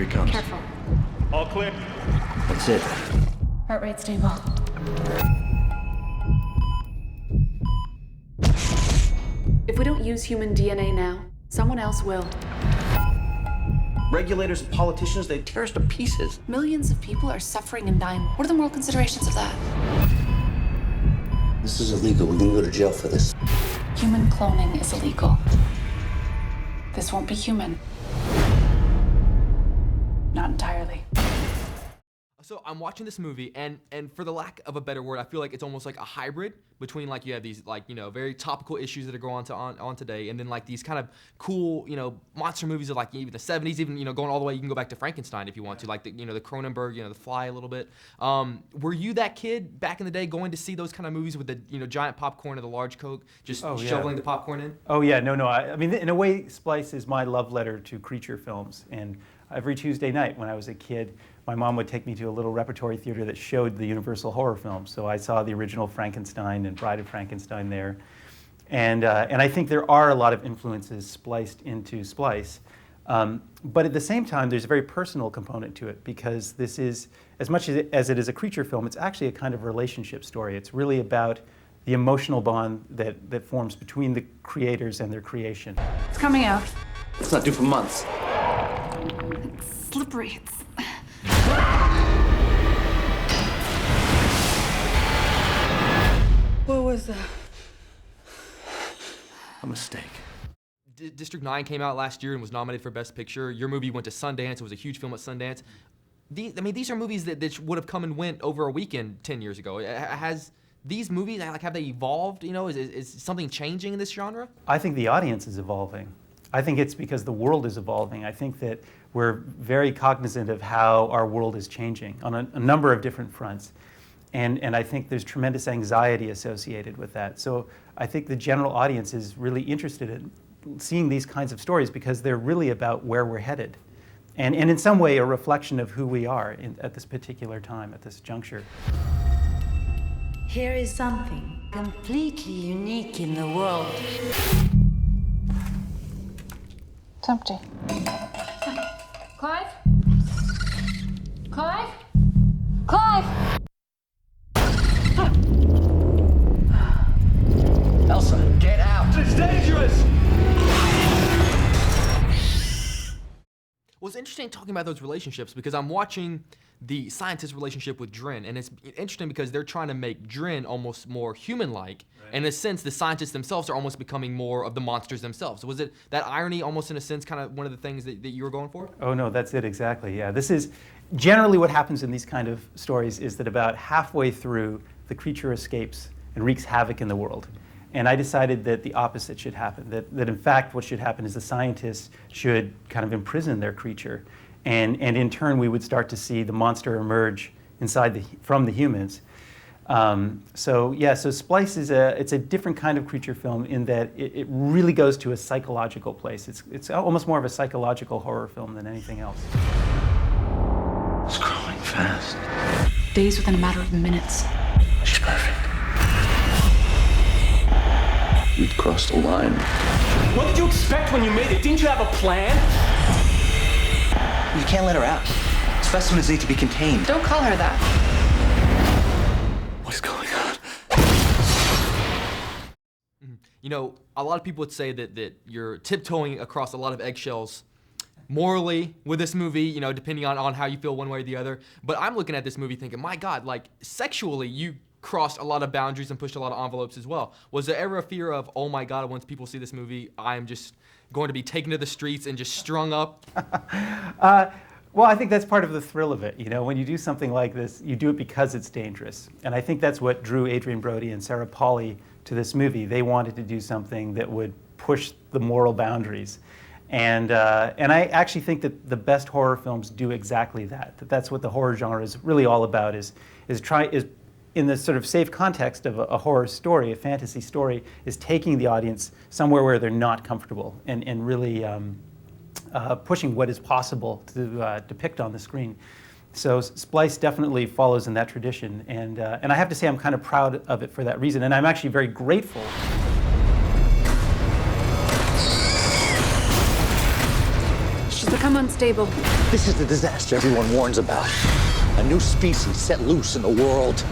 he comes. Careful. All clear. That's it. Heart rate stable. If we don't use human DNA now, someone else will. Regulators and politicians, they tear us to pieces. Millions of people are suffering and dying. What are the moral considerations of that? This is illegal. We're gonna go to jail for this. Human cloning is illegal. This won't be human. Not entirely. So I'm watching this movie, and for the lack of a better word, I feel like it's almost like a hybrid between, like, you have these, like, you know, very topical issues that are going on today, and then like these kind of cool, you know, monster movies of like even the 70s, even, you know, going all the way, you can go back to Frankenstein if you want to, like the, you know, the Cronenberg, you know, The Fly a little bit. Were you that kid back in the day going to see those kind of movies with the, you know, giant popcorn or the large Coke, just shoveling the popcorn in? Oh yeah, no. I mean, in a way, Splice is my love letter to creature films, and every Tuesday night when I was a kid, my mom would take me to a little repertory theater that showed the Universal horror films. So I saw the original Frankenstein and Bride of Frankenstein there. And I think there are a lot of influences spliced into Splice. But at the same time, there's a very personal component to it, because this is, as much as it is a creature film, it's actually a kind of relationship story. It's really about the emotional bond that forms between the creators and their creation. It's coming out. It's not due for months. It's slippery. What was that? A mistake. District 9 came out last year and was nominated for Best Picture. Your movie went to Sundance. It was a huge film at Sundance. These are movies that would have come and went over a weekend 10 years ago. Has these movies, like, have they evolved? You know, is something changing in this genre? I think the audience is evolving. I think it's because the world is evolving. I think that we're very cognizant of how our world is changing on a number of different fronts. And I think there's tremendous anxiety associated with that. So I think the general audience is really interested in seeing these kinds of stories because they're really about where we're headed. And in some way, a reflection of who we are at this particular time, at this juncture. Here is something completely unique in the world. It's empty. Clive? Clive? Clive! Elsa, get out! It's dangerous! Well, it's interesting talking about those relationships because I'm watching the scientist relationship with Drin, and it's interesting because they're trying to make Drin almost more human-like. Right. In a sense, the scientists themselves are almost becoming more of the monsters themselves. So was it that irony, almost in a sense, kind of one of the things that you were going for? Oh no, that's it exactly. Yeah, this is generally what happens in these kind of stories is that about halfway through, the creature escapes and wreaks havoc in the world. And I decided that the opposite should happen, that in fact what should happen is the scientists should kind of imprison their creature. And in turn, we would start to see the monster emerge from the humans. So Splice is it's a different kind of creature film in that it really goes to a psychological place. It's almost more of a psychological horror film than anything else. It's growing fast. Days within a matter of minutes. She's perfect. We'd crossed the line. What did you expect when you made it? Didn't you have a plan? You can't let her out. Specimens need to be contained. Don't call her that. What is going on? You know, a lot of people would say that you're tiptoeing across a lot of eggshells morally with this movie, you know, depending on how you feel one way or the other. But I'm looking at this movie thinking, my God, like, sexually, you crossed a lot of boundaries and pushed a lot of envelopes as well. Was there ever a fear of, oh my God, once people see this movie, I'm just going to be taken to the streets and just strung up? Well, I think that's part of the thrill of it. You know, when you do something like this, you do it because it's dangerous. And I think that's what drew Adrian Brody and Sarah Polley to this movie. They wanted to do something that would push the moral boundaries. And I actually think that the best horror films do exactly that. That's what the horror genre is really all about, is in the sort of safe context of a horror story, a fantasy story, is taking the audience somewhere where they're not comfortable and really pushing what is possible to depict on the screen. So Splice definitely follows in that tradition, and I have to say I'm kind of proud of it for that reason, and I'm actually very grateful. She's Become unstable. This is the disaster everyone warns about. A new species set loose in the world.